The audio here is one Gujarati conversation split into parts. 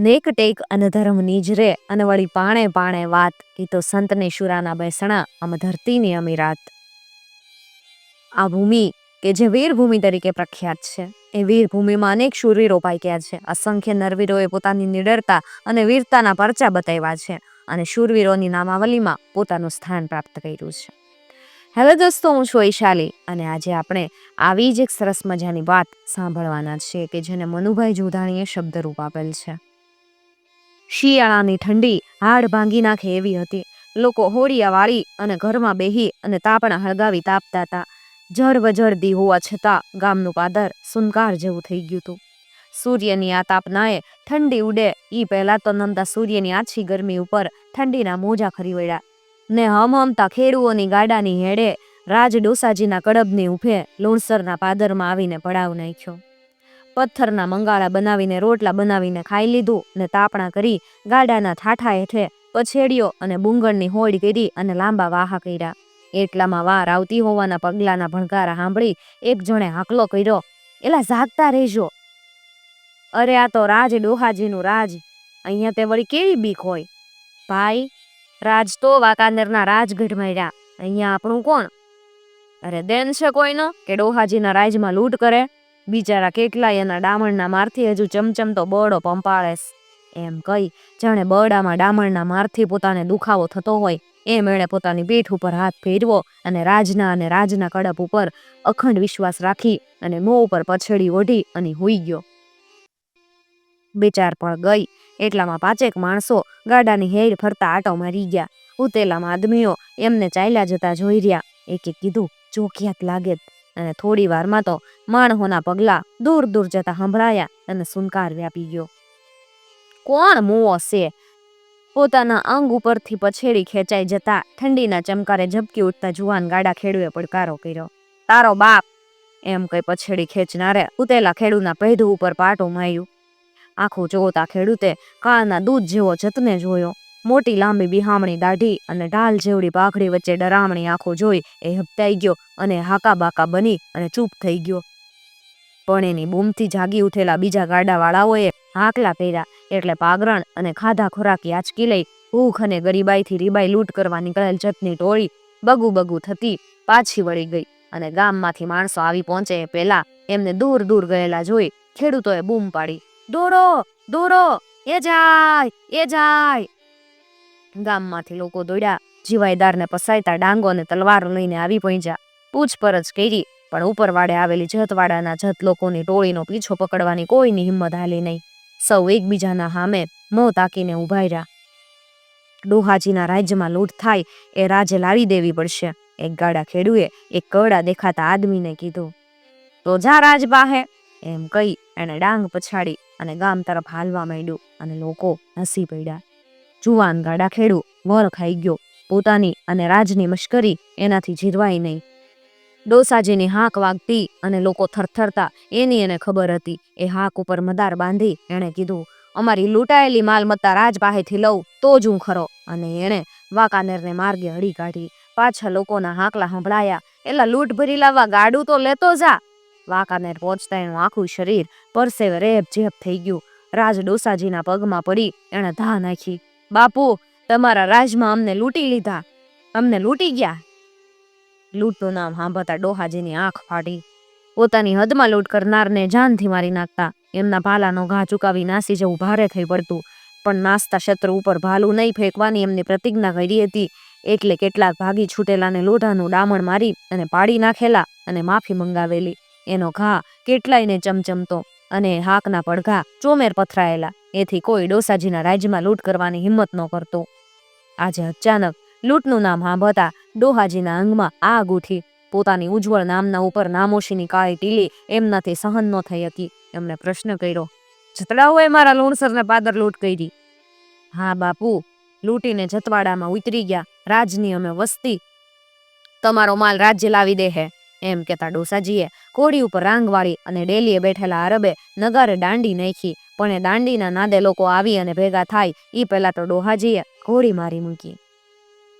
નેક ટેક અને ધર્મ નીજરે અને વળી પાણે પાણે વાત એ તો સંતને શુરાના બેસણા આમ ધરતીની અમીરાત. આ ભૂમિ કે જે વીરભૂમિ તરીકે પ્રખ્યાત છે એ વીરભૂમિમાં અનેક શૂરવીરો પાક્યા છે. અસંખ્ય નરવીરોએ પોતાની નિડરતા અને વીરતાના પરચા બતાવ્યા છે અને શૂરવીરોની નામાવલીમાં પોતાનું સ્થાન પ્રાપ્ત કર્યું છે. હેલો દોસ્તો, હું છું વૈશાલી અને આજે આપણે આવી જ એક સરસ મજાની વાત સાંભળવાના છીએ કે જેને મનુભાઈ જોધાણીએ શબ્દરૂપ આપેલ છે. શિયાળાની ઠંડી હાડ ભાંગી નાખે એવી હતી. લોકો હોડિયા વાળી અને ઘરમાં બેહી અને તાપણા હળગાવી તાપતા હતા. જળવજળદી હોવા છતાં ગામનું પાદર સુનકાર જેવું થઈ ગયું હતું. સૂર્યની આ તાપનાએ ઠંડી ઉડે એ પહેલા તો નમતા સૂર્યની આછી ગરમી ઉપર ઠંડીના મોજા ખરી વળ્યા ને હમહમતા ખેડૂઓની ગાડાની હેડે રાજ ડોસાજીના કડબની ઉભે લુણસરના પાદરમાં આવીને પડાવ નાખ્યો. પથ્થરના મંગાળા બનાવીને રોટલા બનાવીને ખાઈ લીધું ને તાપણા કરી ગાડાના ઠાઠા હેઠે પછેડીઓ અને બુંગળની હોડ કરી અને લાંબા વાહા કર્યા. એટલામાં વાર આવતી હોવાના પગલાના ભણકારા સાંભળી એક જણે હાકલો કર્યો, એલા જાગતા રહેજો. અરે આ તો રાજ ડોહાજીનું રાજ, અહીંયા તે વળી કેવી બીક હોય? ભાઈ, રાજ તો વાંકાનેરના રાજગઢમાં રહ્યા, અહીંયા આપણું કોણ? અરે દેન છે કોઈનો કે ડોહાજીના રાજમાં લૂંટ કરે? બિચારા કેટલાય એના ડામણના મારથી હજુ ચમચમતો બરડો પંપાળેસ. એમ કહી જાણે બરડામાં ડામણના મારથી પોતાને દુખાવો થતો હોય એમ એણે પોતાની પીઠ ઉપર હાથ ફેરવો અને રાજના કડપ ઉપર અખંડ વિશ્વાસ રાખી અને મોં ઉપર પછેડી ઓઢી અને હુઈ ગયો. બેચાર પણ ગઈ એટલામાં 5 માણસો ગાડાની હેડ ફરતા આટો મારી ગયા. ઉતેલામાં આદમીઓ એમને ચાલ્યા જતા જોઈ રહ્યા. એકે કીધું, ચોકિયાત લાગે. અને થોડી વારમાં તો માણસોના પગલા દૂર દૂર જતા સંભળાયા અને સુનકાર વ્યાપી ગયો. કોણ મુવો છે? પોતાના અંગ ઉપરથી પછેડી ખેંચાઈ જતા ઠંડીના ચમકારે ઝબકી ઉઠતા જુવાન ગાડા ખેડૂએ પડકારો કર્યો. તારો બાપ! એમ કઈ પછેડી ખેંચનારે ઉતેલા ખેડૂના પૈઢું ઉપર પાટું માર્યું. આખું જોતા ખેડૂતે કાળના દૂધ જેવો જતને જોયો. મોટી લાંબી બિહામણી દાઢી અને ઢાલ જેવડી પાઘડી વચ્ચે ડરામણી આંખો જોઈ એ હપતાઈ ગયો અને હાકા બાકા બની અને ચૂપ થઈ ગયો. પણ એની બૂમથી જાગી ઉઠેલા બીજા ગાડાવાળાઓએ હાકલા કર્યા એટલે પાગરણ અને ખાધા ખોરાકી આંચકી લઈ ભૂખ અને ગરીબાઈથી રીબાઈ લૂંટ કરવા નીકળેલ જતની ટોળી બગુ બગુ થતી પાછી વળી ગઈ અને ગામમાંથી માણસો આવી પહોંચે એ પહેલા એમને દૂર દૂર ગયેલા જોઈ ખેડૂતોએ બૂમ પાડી, દોરો દોરો, એ જાય એ જાય. ગામમાંથી લોકો દોડ્યા, જીવાયદારને પસાયતા ડાંગો અને તલવારો લઈને આવી પહોંચ્યા. પૂછપરછ કરી પણ ઉપરવાડે આવેલી જતવાડાના જત લોકોની ટોળીનો પીછો પકડવાની કોઈની હિંમત હાલી નહીં. સૌ એકબીજાના સામે મોં તાકીને ઉભા રહ્યા. ડોહાજીના રાજ્યમાં લૂંટ થાય એ રાજે લાવી દેવી પડશે. એક ગાડા ખેડૂએ એક કવડા દેખાતા આદમીને કીધું. તો જા રાજ બાહે, એમ કહી એણે ડાંગ પછાડી અને ગામ તરફ હાલવા માંડ્યું અને લોકો હસી પડ્યા. જુવાન ગાડા ખેડૂ વર ખાઈ ગયો. પોતાની અને રાજની મશ્કરી એનાથી જીરવાય નહીં. ડોસાજીની હાક વાગતી અને લોકો થરથરતા એની એને ખબર હતી. એ હાક ઉપર મદાર બાંધી એણે કીધું, અમારી લૂંટાયેલી માલમત્તા રાજ પાસેથી લઉં તો જ હું ખરો. અને એણે વાંકાનેરને માર્ગે હળી કાઢી. પાછા લોકોના હાકલા સંભળાયા, એલા લૂંટ ભરી લાવવા ગાડું તો લેતો જા. વાંકાનેર પહોંચતા એનું આખું શરીર પરસેવે રેપ ઝેપ થઈ ગયું. રાજ ડોસાજીના પગમાં પડી એણે ધા નાખી, બાપુ, તમારા રાજમાં અમને લૂંટી લીધા, અમને લૂંટી ગયા. લૂંટનું નામ સાંભળતા ડોહાજીની આંખ ફાટી. પોતાની હદમાં લૂંટ કરનારને જાનથી મારી નાખતા એમના ભાલાનો ઘા ચુકાવી નાસી જવું ભારે થઈ પડતું. પણ નાસતા શત્રુ ઉપર ભાલું નહીં ફેંકવાની એમની પ્રતિજ્ઞા કરી હતી એટલે કેટલાક ભાગી છૂટેલાને લોઢાનું ડામણ મારી અને પાડી નાખેલા અને માફી મંગાવેલી. એનો ઘા કેટલાયને ચમચમતો અને હાકના પડઘા ચોમેર પથરાયેલા. એથી કોઈ ડોસાજીના રાજ્યમાં લૂંટ કરવાની હિંમત ન કરતો. આજે અચાનક લૂંટનું નામ સાંભળતા ડોહાજીના અંગમાં આગ ઉઠી. પોતાની ઉજ્જવળ નામના ઉપર નામોશીની કાળી ટીલી એમનાથી સહન ન થઈ હતી. એમણે પ્રશ્ન કર્યો, જતડાઓએ મારા લુણસરને પાદર લૂંટ કરી? હા બાપુ, લૂંટીને જતવાડામાં ઉતરી ગયા. રાજની અમે વસ્તી, તમારો માલ રાજ્ય લાવી દે હે. એમ કહેતા ડોસાજીએ ઘોડી ઉપર રાંગ વાળી અને ડેલીએ બેઠેલા આરબે નગારે દાંડી નાખી. પણ એ દાંડીના નાદે લોકો આવી અને ભેગા થાય એ પહેલા તો ડોહાજીએ ઘોડી મારી મૂકી.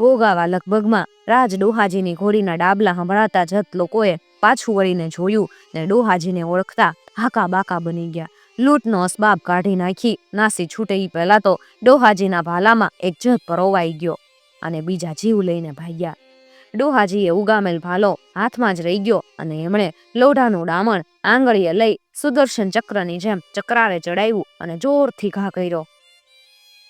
ભોગાવા લગભગમાં રાજ ડોહાજીની ઘોડીના ડાબલા સંભળાતા જત લોકોએ પાછું વળીને જોયું ને ડોહાજીને ઓળખતા હાકા બાકા બની ગયા. લૂંટનો અસબાબ કાઢી નાખી નાસી છૂટે ઈ પહેલા તો ડોહાજીના ભાલામાં એક જગ પરોવાઈ ગયો અને બીજા જીવ લઈને ભાગ્યા. ડોહાજીએ ઉગામેલ ભાલો હાથમાં જ રહી ગયો અને એમણે લોઢાનું ડામણ આંગળીએ લઈ સુદર્શન ચક્રની જેમ ચક્રારે ચડાવ્યું અને જોરથી ઘા કર્યો.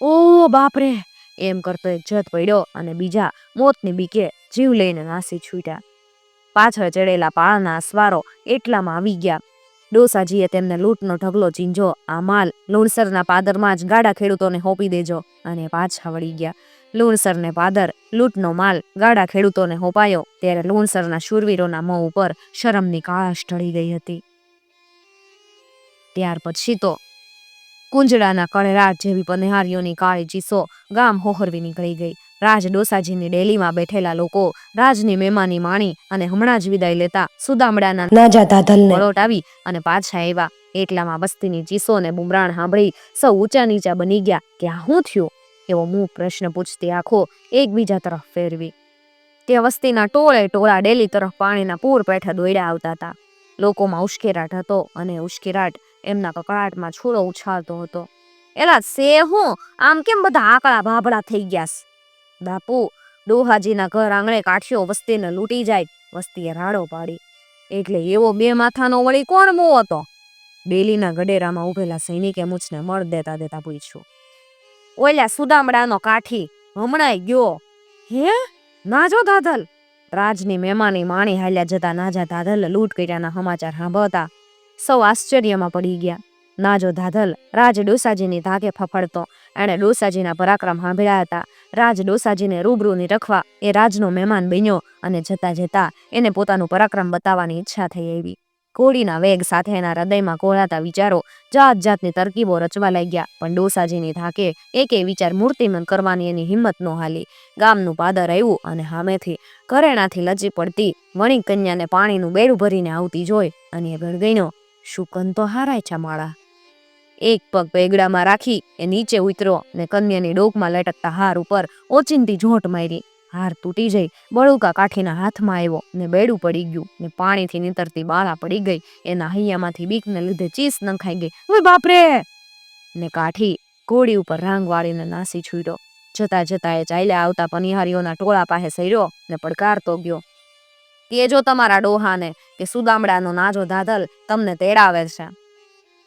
ઓ બાપરે એમ કરતો એક જત પડ્યો અને બીજા મોતની બીકે જીવ લઈને નાસી છૂટ્યા. પાછળ ચડેલા પાળના અસવારો એટલામાં આવી ગયા. ડોસાજીએ તેમને લૂંટનો ઢગલો ચીંજો, આ માલ લુણસરના પાદરમાં જ ગાડા ખેડૂતોને હોપી દેજો, અને પાછા વળી ગયા. લુણસરને પાદર લૂંટનો માલ ગાડા ખેડૂતોને હોપાયો ત્યારે લુણસરના શૂરવીરોના મોં ઉપર શરમની કાળાશ ઢળી ગઈ હતી. ત્યાર પછી તો કુંજડાના કળેરાટ જેવી પનિહારીઓની કાળી ચીસો ગામ હોહરવી નીકળી ગઈ. રાજ ડોસાજીની ડેલીમાં બેઠેલા લોકો રાજની મહેમાની માણી અને હમણાં જ વિદાય લેતા સુદામડાના નાજા દાધલને વળોટ આવી અને પાછા આવ્યા. એટલામાં વસ્તીની ચીસો ને બુમરાણ સાંભળી સૌ ઊંચા નીચા બની ગયા કે આ શું થયું એવો મૂક પ્રશ્ન પૂછતી આંખો એકબીજા તરફ ફેરવી. તે વસ્તીના ટોળે ટોળા ડેલી તરફ પાણીના પૂર પેઠે દોડ્યા આવતા હતા. લોકોમાં ઉશ્કેરાટ હતો અને ઉશ્કેરાટ એમના કકળાટમાં છોડો ઉછાળતો હતો. એલા સે હું આમ કેમ બધા આકળા ભાભડા થઈ ગયા? બાપુ, ડોહાજીના ઘર આંગણે કાઠિયો વસ્તીને લૂંટી જાય. વસ્તીએ રાડો પાડી. એટલે એવો બે માથાનો વળી કોણ મો હતો? ડેલીના ગડેરામાં ઉભેલા સૈનિકે મૂછને મળ દેતા દેતા પૂછ્યું. ઓલ્યા સુદામડાનો કાઠી હમણાં ગયો. હે? નાજો દાધલ? રાજની મહેમાની માણી હાલ્યા જતા નાજા દાધલ લૂંટ કર્યાના સમાચાર સાંભળતા સૌ આશ્ચર્યમાં પડી ગયા. નાજો દાધલ રાજ ડોસાજીની ધાકે ફફડતો. એણે ડોસાજીના પરાક્રમ સાંભળ્યા હતા. રાજ ડોસાજીને રૂબરૂ નિરખવા એ રાજનો મહેમાન બન્યો અને જતા જતા એને પોતાનું પરાક્રમ બતાવવાની ઈચ્છા થઈ આવી. ઘોડીના વેગ સાથે એના હૃદયમાં કોળાતા વિચારો જાત જાતની તરકીબો રચવા લાગ્યા, પણ ડોસાજીની ધાકે એકે વિચાર મૂર્તિમંત કરવાની એની હિંમત ન હાલી. ગામનું પાદર આવ્યું અને સામેથી ઘરેણાથી લચી પડતી વણિક કન્યાને પાણીનું બેડું ભરીને આવતી જોઈ અને એ ગણગઈનો શુકન તો હારાય છે માળા. એક પગ પેગડામાં રાખી એ નીચે ઉતર્યો ને કન્યાની ડોકમાં લટકતા હાર ઉપર ઓચિંતી ઝોંટ મારી. હાર તૂટી જઈ બળુકા કાઠીના હાથમાં આવ્યો ને બેડું પડી ગયું ને પાણીથી નીતરતી બાળા પડી ગઈ. એના હૈયામાંથી બીકને લીધે ચીસ નંખાઈ ગઈ. ઓય બાપરે! ને કાઠી ઘોડી ઉપર રાંગ વાળીને નાસી છૂટ્યો. જતા જતા એ ચાલ્યા આવતા પનિહારીઓના ટોળા પાસે સર્યો ને પડકારતો ગયો. કેજો તમારા ડોહાને કે સુદામડાનો નાજો દાધલ તમને તેડાવે છે.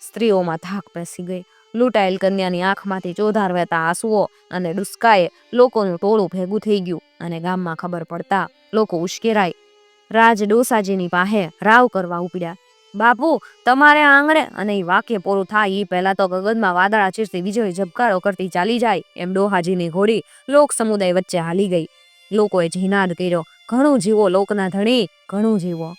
સ્ત્રીઓમાં થાક પેસી ગઈ. લૂંટાયેલ કન્યાની આંખમાંથી ચોધાર વહેતા આંસુઓ અને ડુસ્કાએ લોકોનું ટોળું ભેગું થઈ ગયું અને ગામમાં ખબર પડતા લોકો ઉશ્કેરાય રાજ ડોસાજીની પાસે રાવ કરવા ઉપડ્યા. બાપુ, તમારે આંગણે અને એ વાક્ય પૂરું થાય એ પહેલા તો ગગનમાં વાદળા ચીરતી વીજળી ઝબકારો કરતી ચાલી જાય એમ ડોહાજીની ઘોડી લોક સમુદાય વચ્ચે હાલી ગઈ. લોકોએ જીનાદ કર્યો, ઘણું જીવો લોકના ધણી, ઘણું જીવો.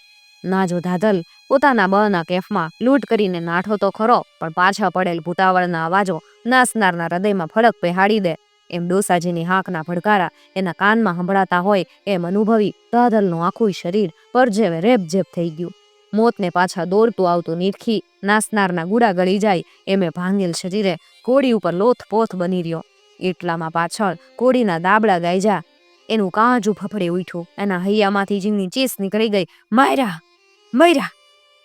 નાજો દાધલ પોતાના બળના કેફમાં લૂંટ કરીને નાઠો તો ખરો, પણ પાછા પડેલ ભૂતાવળના અવાજો નાસનારના હૃદયમાં ફડક પહેરાડી દે એમ ડોસાજીની હાંકના ભડકારા એના કાનમાં સંભળાતા હોય એમ અનુભવી દાધલનું આખું શરીર પરજેવે રેપઝેપ થઈ ગયું. મોતને પાછા દોડતું આવતું નીરખી નાસનારના ગુડા ગળી જાય એમે ભાંગેલ શરીરે ઘોડી ઉપર લોથપોથ બની રહ્યો. એટલામાં પાછળ ઘોડીના દાબડા ગાયજા એનું કાંજું ફફડી ઉઠ્યું. એના હૈયામાંથી જીવની ચીસ નીકળી ગઈ. માર્યા, મર્યા!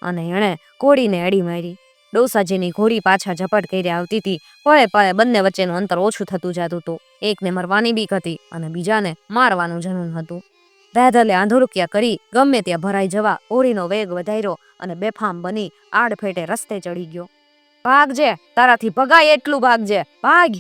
અને એણે ઘોડીને અડી મારી. ડોસાજીની ઘોડી પાછા ઝપટ કરી આવતી હતી. પળે પળે બંને વચ્ચેનું અંતર ઓછું થતું જતું હતું. એકને મરવાની બીક હતી અને બીજાને મારવાનું જનૂન હતું. દાધલે આંધળુકિયા કરી ગમે ત્યાં ભરાઈ જવા ઘોડીનો વેગ વધાર્યો અને બેફામ બની આડફેટે રસ્તે ચડી ગયો. ભાગજે, તારાથી ભગાય એટલું ભાગજે, ભાગ!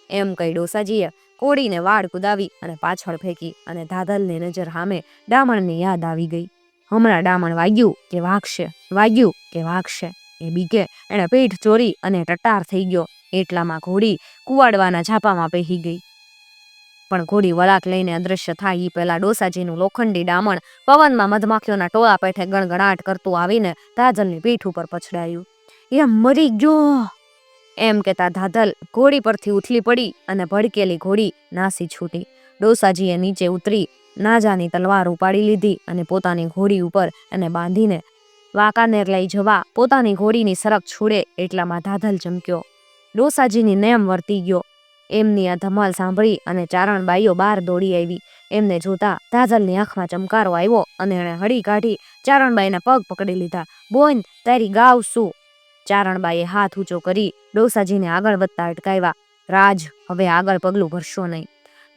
એમ કહી ડોસાજીએ ઘોડીને વાડ કુદાવી અને પાછળ ફેંકી અને દાધલની નજર સામે ડામણની યાદ આવી ગઈ. હમણાં ડામણ વાગ્યું કે વાગશે, વાગ્યું કે વાગશે એ બીકે એણે પીઠ ચોરી અને ટટાર થઈ ગયો. એટલામાં ઘોડી કુવાડવાના ઝાપામાં પહેરી ગઈ. પણ ઘોડી વળાક લઈને અદ્રશ્ય થાય એ પહેલા ડોસાજીનું લોખંડી ડામણ પવનમાં મધમાખીઓના ટોળા પેઠે ગણગણાટ કરતું આવીને દાધલની પીઠ ઉપર પછડાયું. એ મરી ગયો એમ કહેતા દાધલ ઘોડી પરથી ઉથલી પડી અને ભડકેલી ઘોડી નાસી છૂટી. ડોસાજીએ નીચે ઉતરી નાજાની તલવાર ઉપાડી લીધી અને પોતાની ઘોડી ઉપર એને બાંધીને વાંકાનેર લઈ જવા પોતાની ઘોડીની સરક છોડે એટલામાં દાધલ ચમક્યો. ડોસાજીની નેમ વર્તી ગયો. એમની આ ધમાલ સાંભળી અને ચારણબાઈઓ બહાર દોડી આવી. એમને જોતા દાધલની આંખમાં ચમકારો આવ્યો અને એણે હળી કાઢી ચારણબાઈના પગ પકડી લીધા. બોન, તારી ગાવ શું? ચારણબાઈએ હાથ ઊંચો કરી ડોસાજીને આગળ વધતા અટકાવ્યા. રાજ, હવે આગળ પગલું ભરશો નહીં.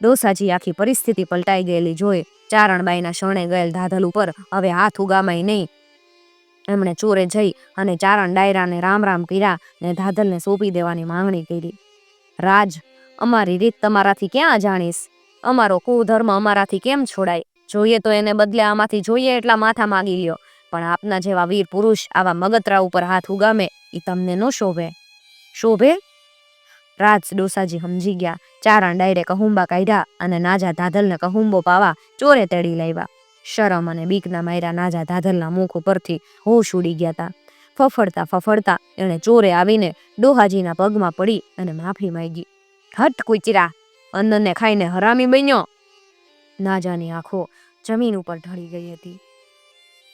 ડોસાજી આખી પરિસ્થિતિ પલટાઈ ગયેલી જોઈ ચારણબાઈના શરણે ગયેલ ધાધલ ઉપર હવે હાથ ઉગામાય નહીં. એમણે ચોરે જઈ અને ચારણ ડાયરાને રામ રામ કર્યા ને ધાધલને સોંપી દેવાની માંગણી કરી. રાજ, અમારી રીત તમારાથી ક્યાં જાણીશ? અમારો કુધર્મ અમારાથી કેમ છોડાય? જોઈએ તો એને બદલે આમાંથી જોઈએ એટલા માથા માગી લ્યો, પણ આપના જેવા વીર પુરુષ આવા મગતરા ઉપર હાથ ઉગામે એ તમને ન શોભે. શોભે? રાજ ડોસાજી સમજી ગયા. ચારણ ડાયરે કહુંબા કાઢ્યા અને નાજા ધાધલને કહુંબો પાવા ચોરે તેડી લાવ્યા. શરમ અને બીકના માર્યા નાજા ધાધલના મુખ ઉપરથી હોશ ઉડી ગયા હતા. ફફડતા ફફડતા એણે ચોરે આવીને ડોહાજીના પગમાં પડી અને માફી માંગી. હટ કુચરા, અન્નને ખાઈને હરામી બન્યો. નાજાની આંખો જમીન ઉપર ઢળી ગઈ હતી.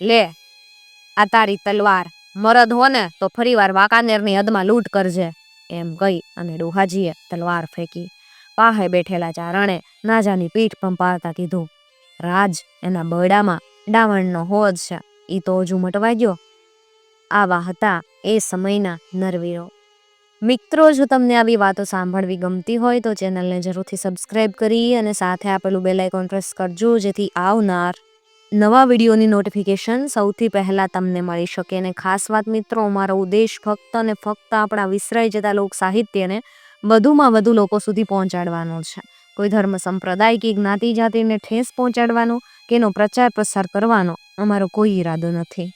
લે, આ તારી તલવાર, મરદ હો ને તો ફરીવાર વાંકાનેરની હદમાં લૂંટ કરજે, એમ કહી અને ડોહાજીએ તલવાર ફેંકી. પાહે બેઠેલા ચારણે નાજાની પીઠ પંપારતા કીધું, રાજ, એના બરડામાં ડાવણનો હોજ છે, ઈ તો હજુ મટવા ગયો. આવા હતા એ સમયના નરવીરો. મિત્રો, જો તમને આવી વાતો સાંભળવી ગમતી હોય તો ચેનલને જરૂરથી સબસ્ક્રાઈબ કરી અને સાથે આપેલું બેલ આઇકોન પ્રેસ કરજો, જેથી આવનાર નવા વિડીયોની નોટિફિકેશન સૌથી પહેલાં તમને મળી શકે. અને ખાસ વાત મિત્રો, અમારો ઉદ્દેશ ફક્ત અને ફક્ત આપણા વિસરાઈ જતા લોક સાહિત્યને વધુમાં વધુ લોકો સુધી પહોંચાડવાનો છે. કોઈ ધર્મ સંપ્રદાય કે જ્ઞાતિ જાતિને ઠેસ પહોંચાડવાનો કે એનો પ્રચાર પ્રસાર કરવાનો અમારો કોઈ ઈરાદો નથી.